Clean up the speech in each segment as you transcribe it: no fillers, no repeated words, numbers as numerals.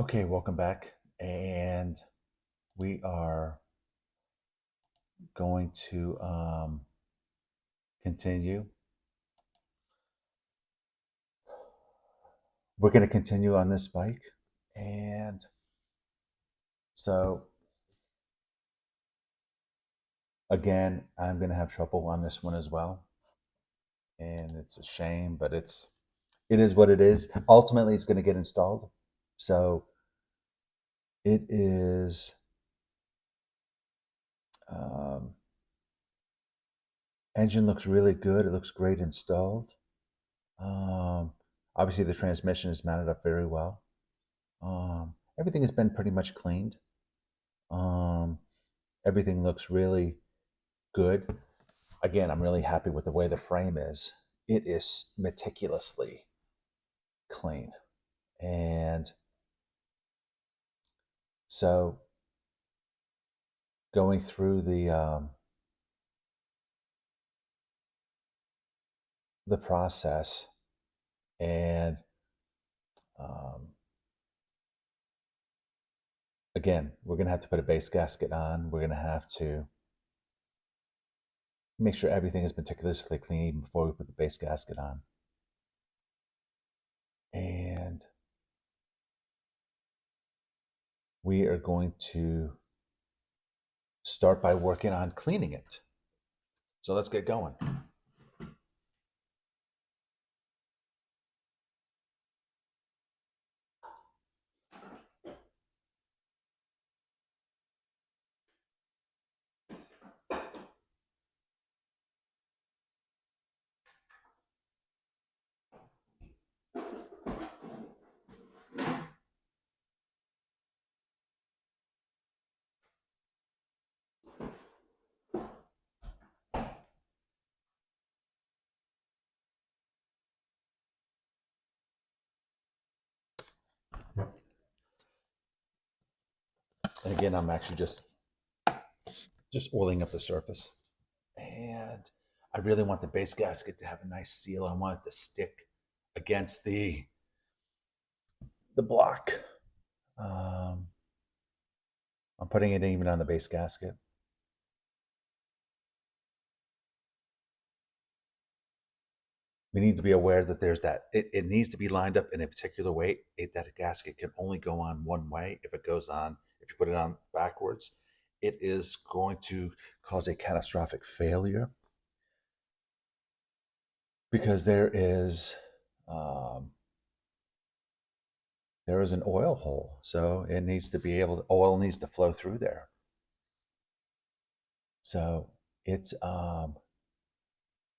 Okay, welcome back. And we are going to continue. We're going to continue on this bike. And so, again, I'm going to have trouble on this one as well. And it's a shame, but it is what it is. Ultimately, it's going to get installed. So it is um, engine looks really good. It looks great installed. Um, Obviously, the transmission is mounted up very well. Everything has been pretty much cleaned. Um, Everything looks really good. Again, I'm really happy with the way the frame is. It is meticulously clean. And so going through the process and um, again, we're going to have to put a base gasket on. We're going to have to make sure everything is meticulously clean even before we put the base gasket on. And we are going to start by working on cleaning it. So let's get going. And again, I'm actually just oiling up the surface. And I really want the base gasket to have a nice seal. I want it to stick against the block. Um, I'm putting it even on the base gasket. We need to be aware that there's that it needs to be lined up in a particular way. That gasket can only go on one way. If you put it on backwards, it is going to cause a catastrophic failure because um, there is an oil hole, so it needs to be oil needs to flow through there. So it's um,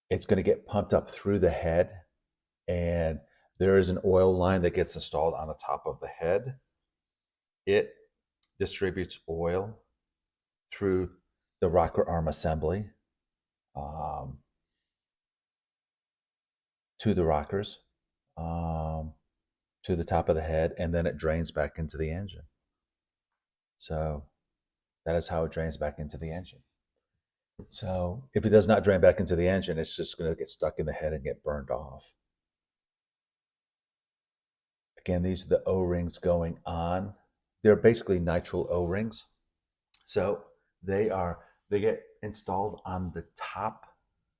it's going to get pumped up through the head, and there is an oil line that gets installed on the top of the head. It distributes oil through the rocker arm assembly um, to the rockers, um, to the top of the head, and then it drains back into the engine. So that is how it drains back into the engine. So if it does not drain back into the engine, it's just going to get stuck in the head and get burned off. Again, these are the O-rings going on. They're basically nitrile O-rings. So they get installed on the top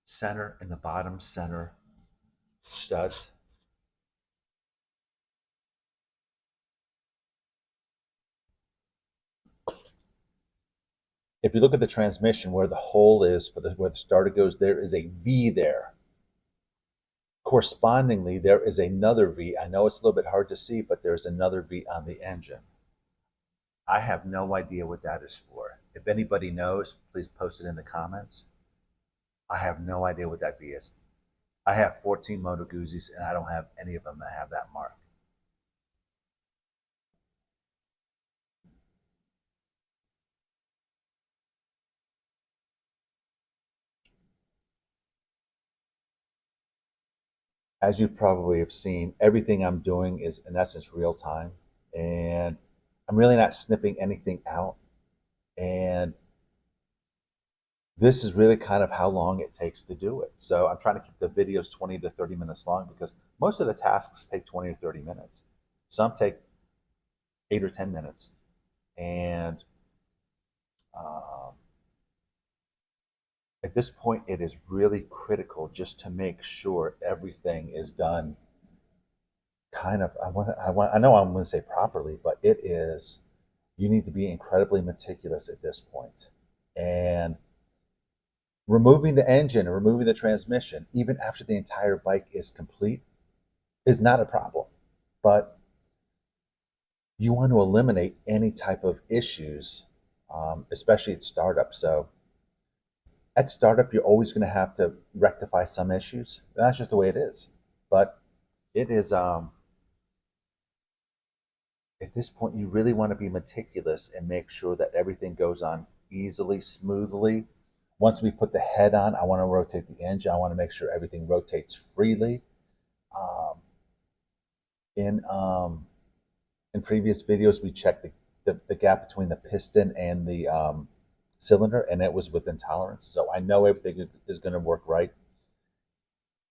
center and the bottom center studs. If you look at the transmission where the hole is where the starter goes, there is a V there. Correspondingly, there is another V. I know it's a little bit hard to see, but there's another V on the engine. I have no idea what that is for. If anybody knows, please post it in the comments. I have no idea what that V is. I have 14 Moto Guzzis, and I don't have any of them that have that mark. As you probably have seen, everything I'm doing is in essence real time, and I'm really not snipping anything out. And this is really kind of how long it takes to do it. So I'm trying to keep the videos 20 to 30 minutes long because most of the tasks take 20 to 30 minutes. Some take 8 or 10 minutes. And um, at this point, it is really critical just to make sure everything is done kind of, I know I'm going to say properly, but it is, you need to be incredibly meticulous at this point. And removing the engine and removing the transmission, even after the entire bike is complete, is not a problem. But you want to eliminate any type of issues, especially at startup. So at startup, you're always going to have to rectify some issues. That's just the way it is. But it is, at this point, you really want to be meticulous and make sure that everything goes on easily, smoothly. Once we put the head on, I want to rotate the engine. I want to make sure everything rotates freely. Um, in in previous videos, we checked the gap between the piston and the cylinder, and it was within tolerance. So I know everything is going to work right.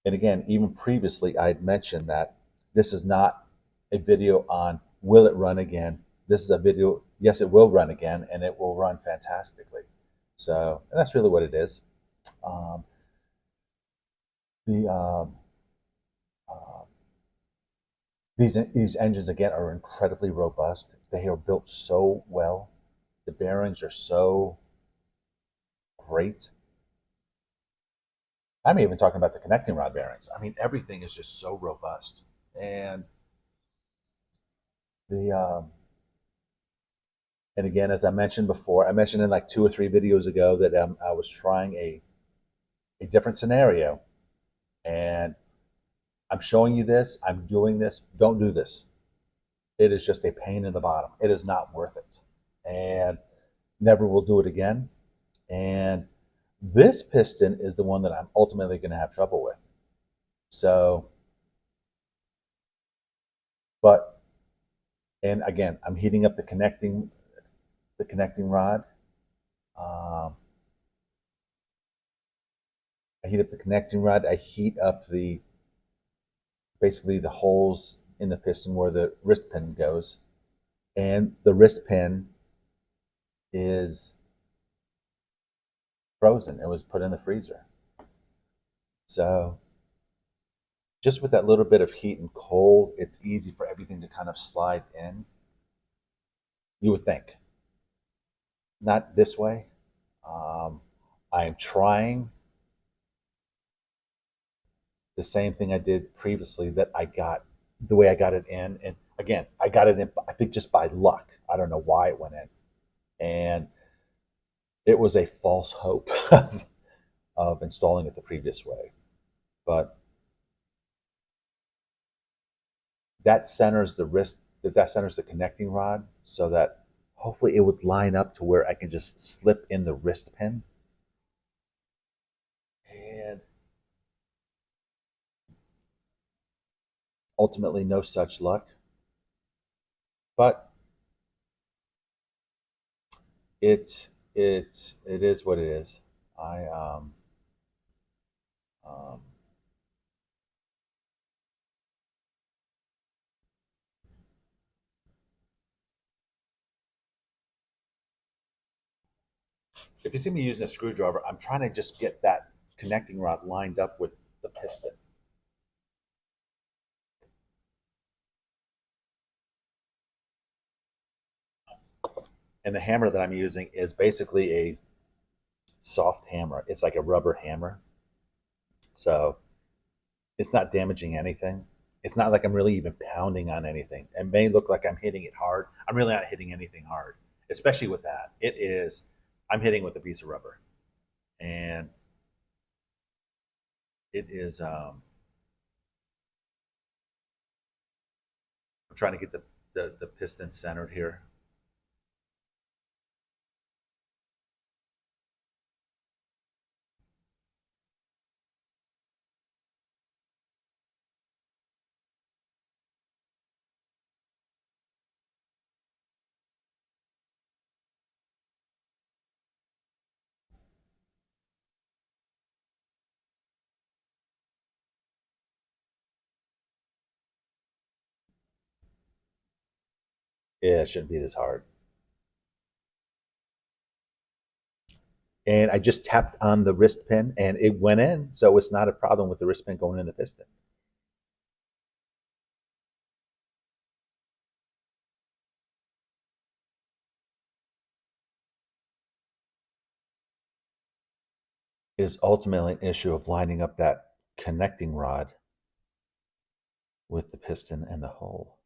And again, even previously, I had mentioned that this is not a video on will it run again. This is a video, yes, it will run again, and it will run fantastically. So, and that's really what it is. Um, the uh, these engines again are incredibly robust. They are built so well. The bearings are so great. I'm even talking about the connecting rod bearings. I mean, everything is just so robust. And the and again, as I mentioned before, I mentioned in like 2 or 3 videos ago that I was trying a different scenario, and I'm showing you this. I'm doing this. Don't do this. It is just a pain in the bottom. It is not worth it, and never will do it again. And this piston is the one that I'm ultimately going to have trouble with. So, but and again, I'm heating up the connecting rod. Um, I heat up the connecting rod. I heat up the basically the holes in the piston where the wrist pin goes, and the wrist pin is frozen. It was put in the freezer. So just with that little bit of heat and cold, it's easy for everything to kind of slide in. You would think. Not this way. Um, I am trying the same thing I did previously that I got the way I got it in. And again, I got it in, I think just by luck. I don't know why it went in. And it was a false hope of installing it the previous way. But that centers the wrist, that centers the connecting rod so that hopefully it would line up to where I can just slip in the wrist pin. And ultimately, no such luck. But it is what it is. I um, if you see me using a screwdriver, I'm trying to just get that connecting rod lined up with the piston. And the hammer that I'm using is basically a soft hammer. It's like a rubber hammer. So it's not damaging anything. It's not like I'm really even pounding on anything. It may look like I'm hitting it hard. I'm really not hitting anything hard, especially with that. It is, I'm hitting with a piece of rubber. And it is, I'm trying to get the piston centered here. Yeah, it shouldn't be this hard. And I just tapped on the wrist pin and it went in, so it's not a problem with the wrist pin going in the piston. It is ultimately an issue of lining up that connecting rod with the piston and the hole.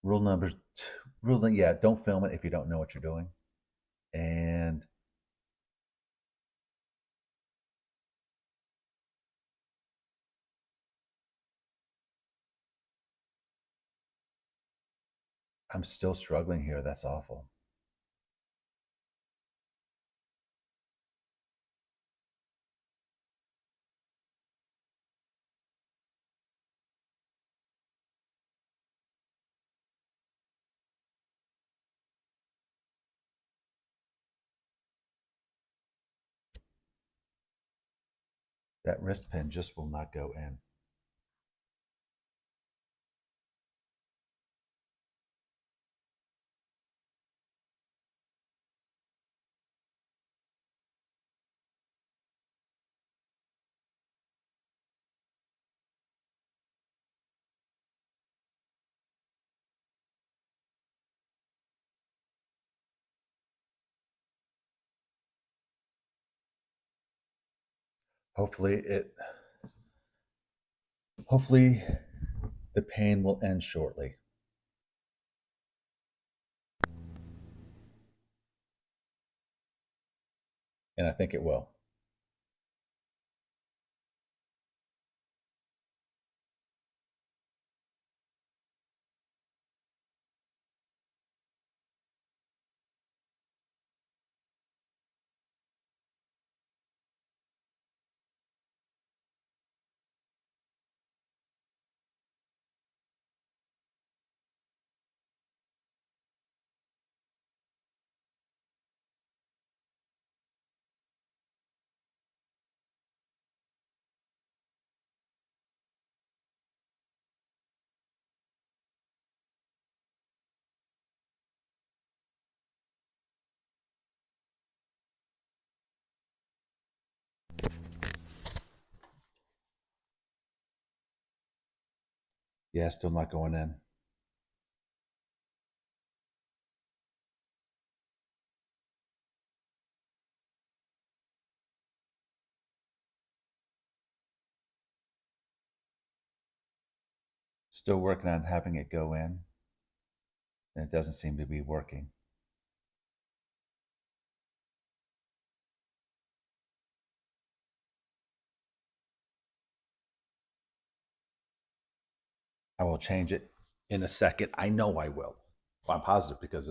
Rule number two, yeah, don't film it if you don't know what you're doing. And I'm still struggling here. That's awful. That wrist pin just will not go in. Hopefully it hopefully the pain will end shortly. And I think it will. Yeah, still not going in. Still working on having it go in, and it doesn't seem to be working. I will change it in a second. I know I will. Well, I'm positive because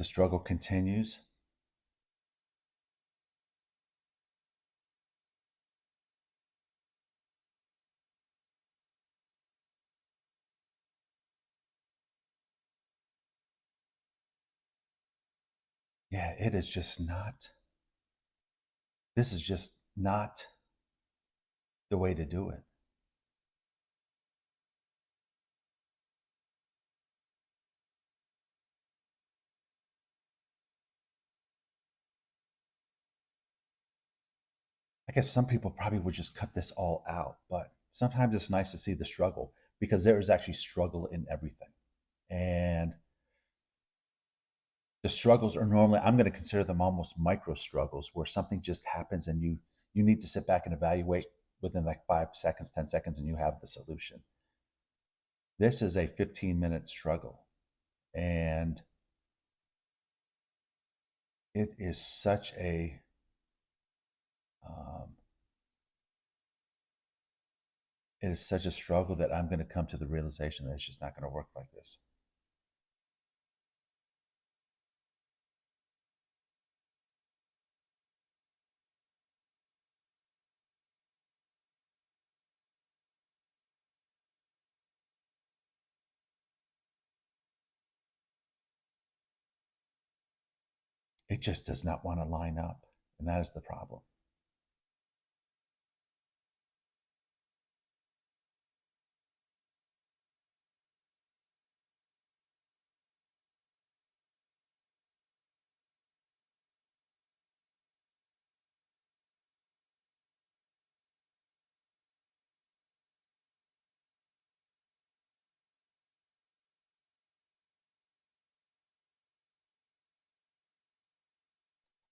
the struggle continues. Yeah, it is just not, this is just not the way to do it. I guess some people probably would just cut this all out, but sometimes it's nice to see the struggle because there is actually struggle in everything. And The struggles are normally, I'm going to consider them almost micro struggles, where something just happens and you need to sit back and evaluate within like 5 seconds, 10 seconds, and you have the solution. This is a 15-minute struggle, and it is such a um, it is such a struggle that I'm going to come to the realization that it's just not going to work like this. It just does not want to line up, and that is the problem.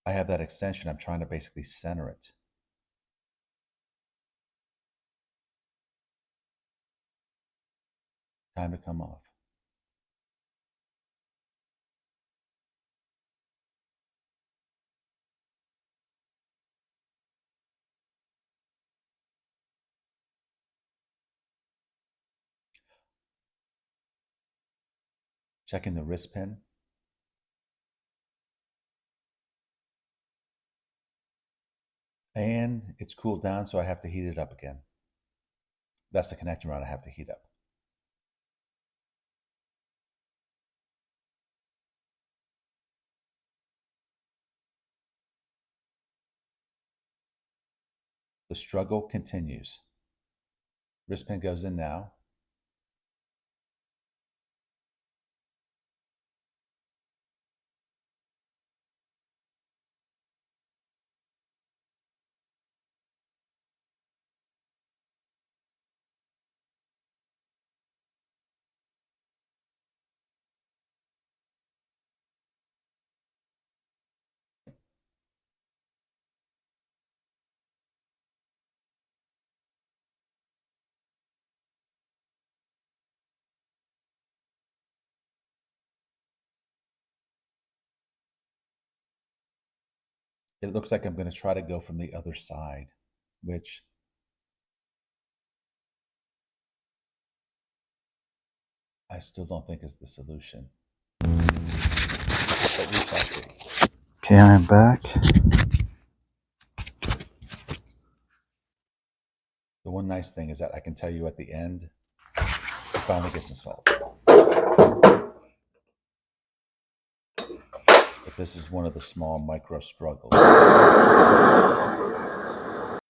I have that extension. I'm trying to basically center it. Time to come off. Checking the wrist pin. And it's cooled down, so I have to heat it up again. That's the connecting rod I have to heat up. The struggle continues. Wrist pin goes in now. It looks like I'm going to try to go from the other side, which I still don't think is the solution. But we shall see. Okay, I'm back. The one nice thing is that I can tell you at the end, it finally gets installed. But this is one of the small micro struggles.